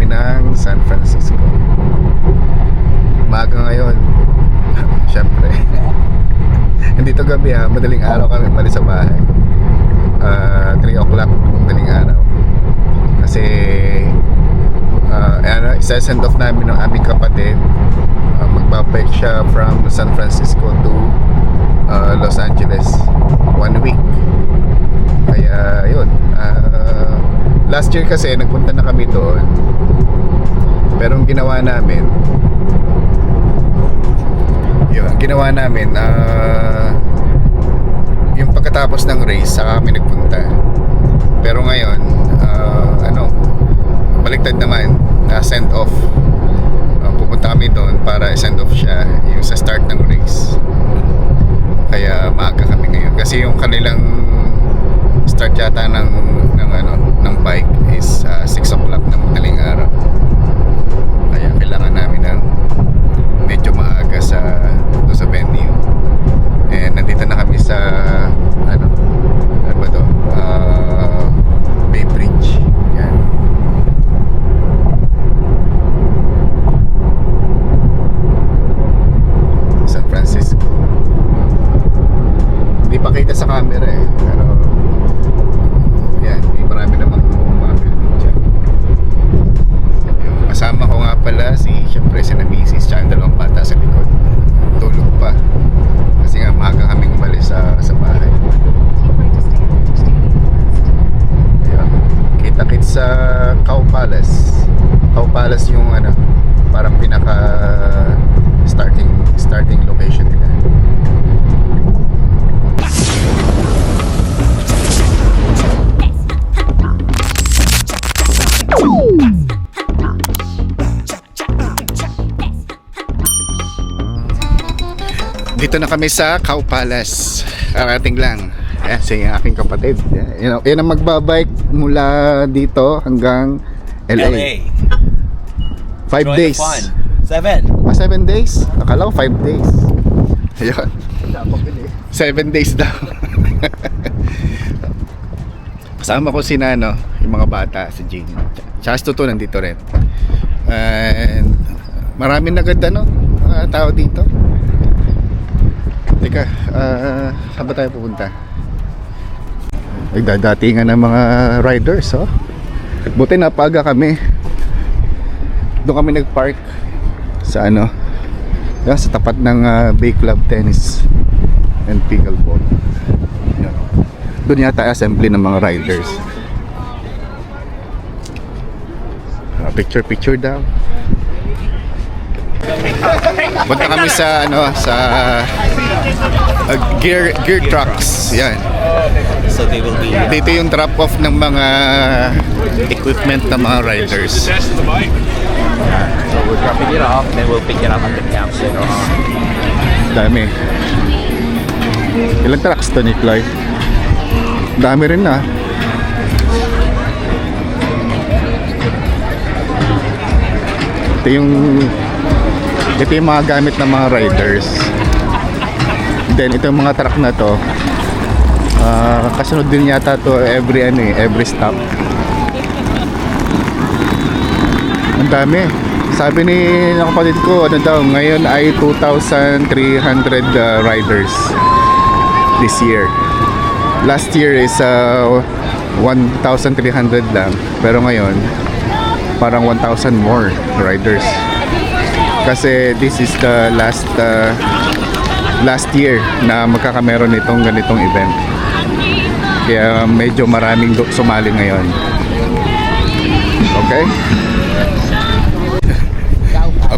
kami ng San Francisco. Umaga ngayon. Siyempre. Hindi to gabi ha, madaling araw kami balik sa bahay. 3 o'clock madaling araw. Kasi isa-send off namin ng aming kapatid. Magbabike siya from San Francisco to Los Angeles 1 week. Kaya yun, last year kasi nagpunta na kami doon. Pero ang ginawa namin, yung pagkatapos ng race saka kami nagpunta. Pero ngayon baliktad naman, send off. Pupunta kami doon para send off siya yung sa start ng race. Kaya maaga kami ngayon kasi yung kanilang start yata ng bike is 6 o'clock ng madaling araw. Kaya kailangan namin ng medyo maaga sa venue. And nandito na kami sa ano ba to? Bay Bridge. Yan. San Francisco. Hindi pa kita sa camera eh. Pero yan, marami namang mga building dyan. Kasama ko nga pala siyempre si na Mrs. tsaka ang dalawang bata sa likod. Tulog pa. Kasi nga maaga kaming umalis sa bahay. Ayan. Kita-kits sa Cow Palace. Cow Palace yung parang pinaka starting location nila. Dito na kami sa Cow Palace. Arating lang. Yan, si aking kapatid. Yan ang magbabike mula dito hanggang LA. 5 days. 7. 7 days? Akala ko 5 days. Ayun. 7 days daw. Kasama ko si Nano, yung mga bata, si Jane. Tsaka si Tuto nandito rin. And maraming nagad mga tao dito. Teka, saan ba tayo pupunta? Nagdadatingan ng mga riders, oh. Buti napaga kami. Doon kami nagpark sa yan, sa tapat ng Bay Club Tennis and Pickleball. Yan. Doon yata assembly ng mga riders. Picture daw. Punta kami sa gear trucks. Yan. So they will be Dito yung drop off ng mga equipment ng mga riders. So we're dropping it off, then we'll pick it up at the campsite. Dami. Ilang trucks to, Nikolai? Dami rin na. Ito yung mga gamit ng mga riders. Then ito yung mga truck na to, kasunod din yata to every stop. Ang dami. Sabi ni kapatid ko, ngayon ay 2,300 riders this year. Last year is 1,300 lang, pero ngayon parang 1,000 more riders. Kasi this is the last year na magkakameron nitong ganitong event. Kaya medyo maraming sumali ngayon. Okay?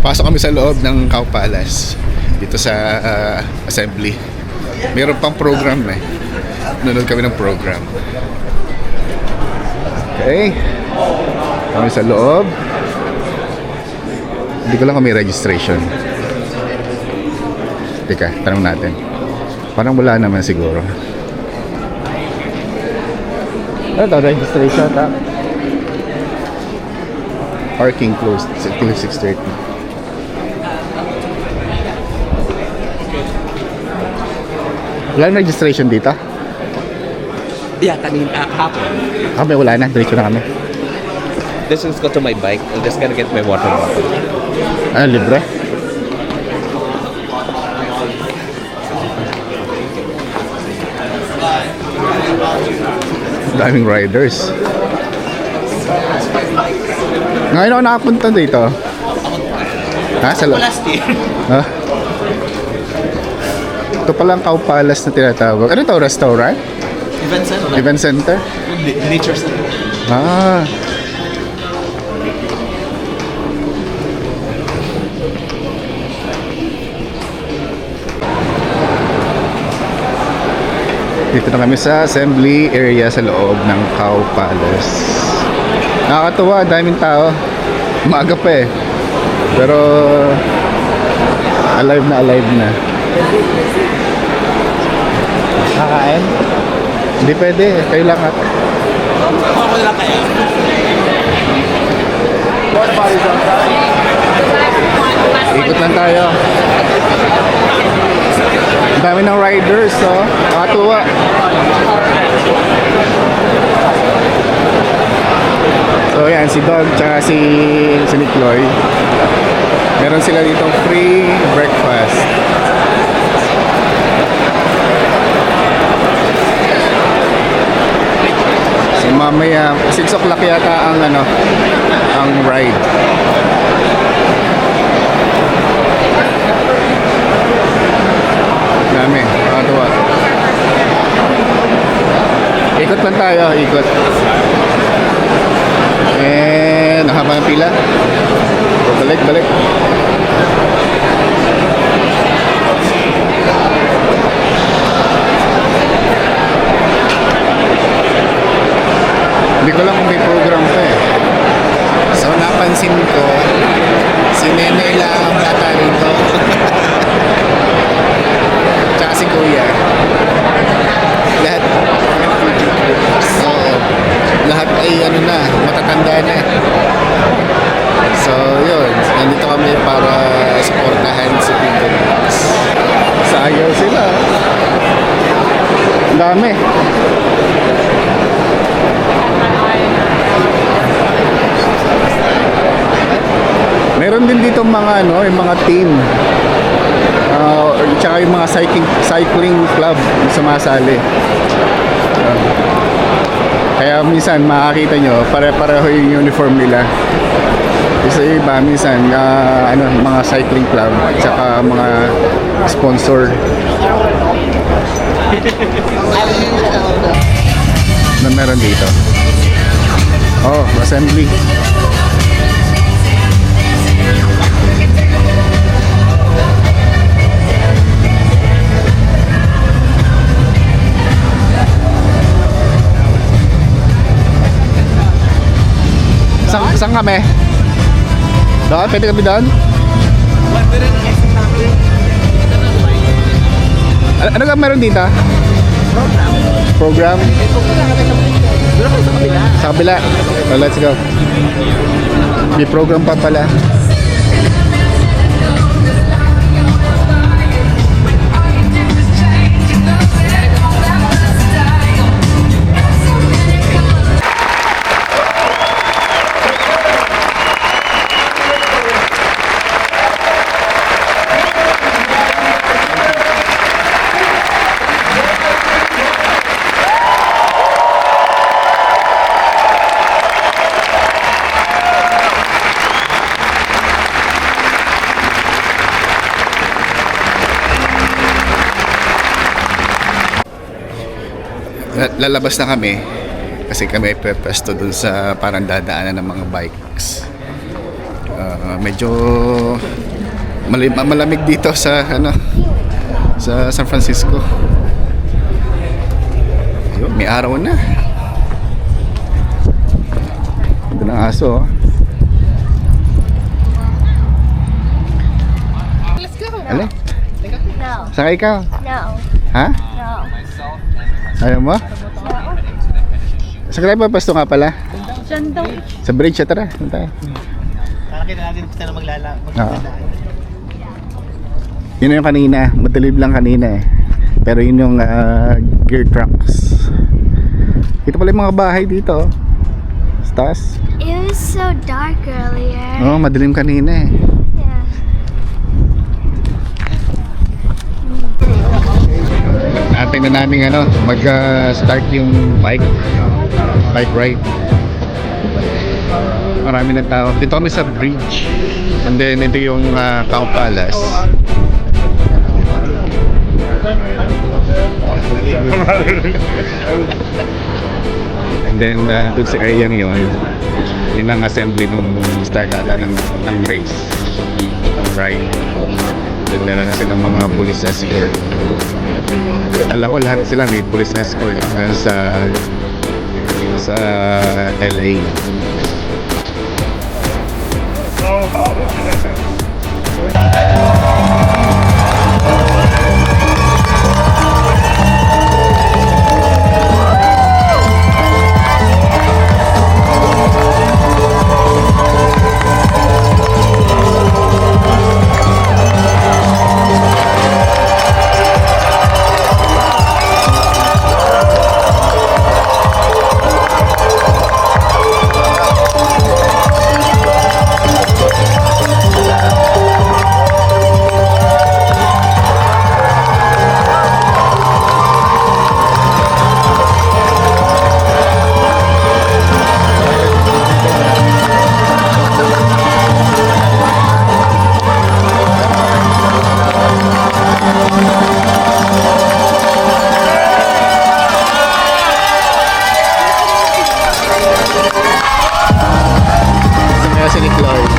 Pasok kami sa loob ng Cow Palace dito sa assembly. Meron pang program nanonood kami ng program. Okay. Kami sa loob. Hindi ko lang kami registration. Teka, tanong natin. Parang wala naman siguro. Ano to? Registration ta? Parking closed till 6:30. Wala na registration dito? Yeah, kanina hapon. Kami wala na, diretso na kami. This is go to my bike. I'm just gonna get my water bottle. Ah, libre? Daming riders. Ngayon ako nakapunta dito. Ha? Sa Last year. Ha? Ito palang Cow Palace na tinatawag. Ano to? Restaurant? Event center. Event center? Nature center. Ah. Dito na kami sa assembly area sa loob ng Cow Palace. Nakakatuwa, daming tao. Umaga pa eh. Pero alive na alive na. Kakain? Hindi pwede, kayo lang at. Ako lang kaya. Ikot lang tayo. Ang dami ng riders, so nakakatuwa. So yan, si Dog tsaka si Nicloy. Meron sila dito free breakfast. So mamaya 6 o'clock yata ang ang ride. Dami, nakakatuwa. Ikot lang tayo, ikot. Haba ng pila. Balik. Hindi ko lang kung may program pa eh. So napansin ko, si Nene lang ang bata rito. Tsaka si Kuya. Lahat ay matatanda na. So yun, nandito kami para supportahan si People. Sayaw sila. Ang dami. Meron din dito mga yung mga team. Tsaka yung mga cycling club na sumasali. Kaya minsan makakita nyo pare-pareho yung uniform nila. Kasi iba minsan mga cycling club tsaka mga sponsor. Na meron dito. Oh, assembly. Saan kami? Doon? Pwede kami doon? Ano ka meron dito? Program? Sa kabila. Oh, let's go. May program pa pala. Lalabas na kami kasi kami pwesto dun sa parang dadaanan ng mga bikes. Medyo malamig dito sa sa San Francisco. Ayun, may araw na. Ito ng aso. Let's go. Ale? No. Sakay ka? No. Ha? No. Ayaw mo? Saan ka tayo papasto nga pala? Diyan daw. Sa bridge, tara. Saan tayo? Para kita natin na maglalaan. Oo. Yun na yung kanina. Madalib lang kanina eh. Pero yun yung gear trucks. Ito pala yung mga bahay dito. Sa taas. It was was so dark earlier. Oo, madilim kanina eh. Yeah. Atin na namin mag-start yung bike ride. Marami ng tao. Dito kami sa bridge. And then ito yung Cow Palace. And then dun sa area yun ang assembly nung start ng race, ng ride. Doon meron na silang mga police escort. Alam ko lahat sila may police escort sa LA. Si ni Clark.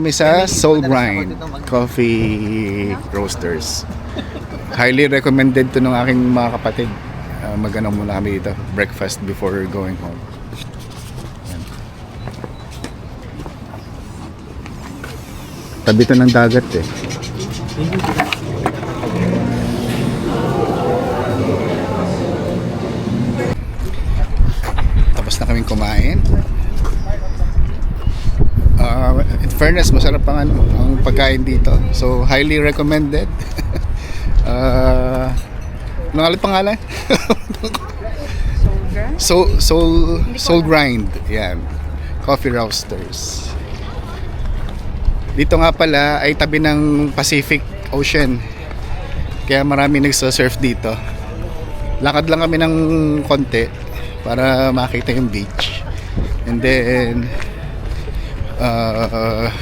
Kami sa Soul Grind Coffee Roasters. Highly recommended to ng aking mga kapatid. Mag-ano muna kami dito, breakfast before going home. Yan. Tabi to ng dagat eh. Tapos na kaming kumain. In fairness, masarap ang pagkain dito. So, highly recommended. Ano nga ulit pangalan? Soul Grind. Yan. Coffee Roasters. Dito nga pala ay tabi ng Pacific Ocean. Kaya marami nagsasurf dito. Lakad lang kami ng konti para makita yung beach. And then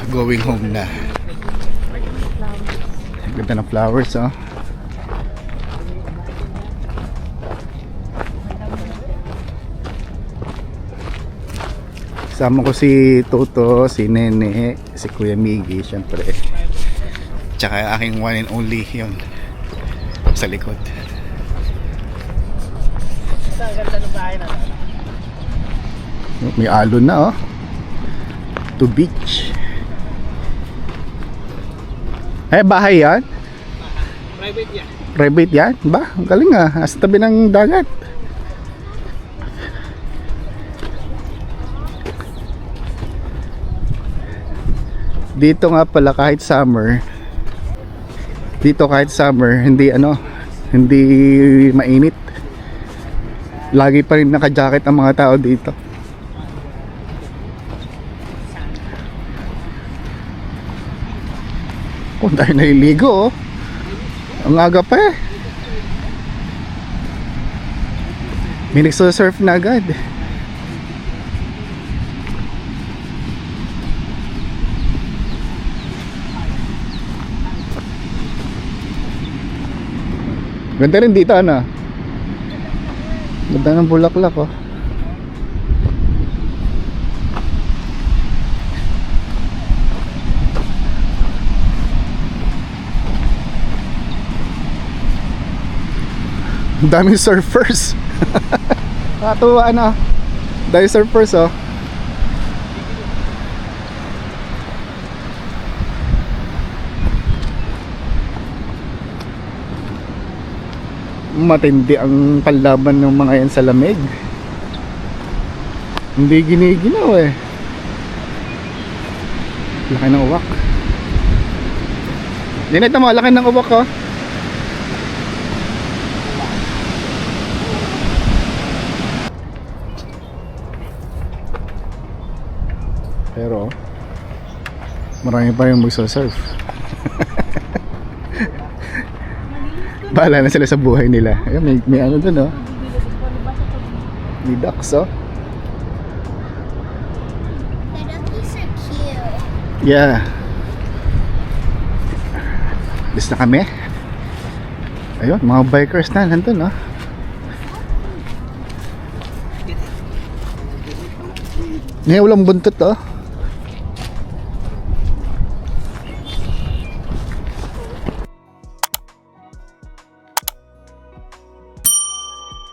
going home na. Ganda ng flowers, oh. Kasama ko si Toto, si Nene, si Kuya Miggy, syempre. Tsaka aking one and only yun sa likod. Ang ganda ng bahay na. May alon na, oh. To beach. Eh, bahay yan? Private yan. Private yan? Ba? Ang galing ah. Sa tabi ng dagat. Dito nga pala kahit summer, hindi mainit. Lagi pa rin naka-jacket ang mga tao dito. Kung tayo naliligo, oh. Ang aga pa eh. May nagsasurf na agad. Ganda rin dito, ano? Ganda ng bulaklak, oh. Ang daming surfers. Nakatuwa, ano? Daming surfers, oh. Matindi ang panlaban ng mga yan sa lamig. Hindi giniginaw eh. Laki ng uwak. Dinita mo, laki ng uwak, oh. Pero marami pa yung magsasurf. Bahala na sila sa buhay nila. Ayun, may ano dun, oh. May ducks, oh. The duckies are cute. Yeah. Alis na kami. Ayun, mga bikers na nandun, oh. Ngayon walang buntot, oh.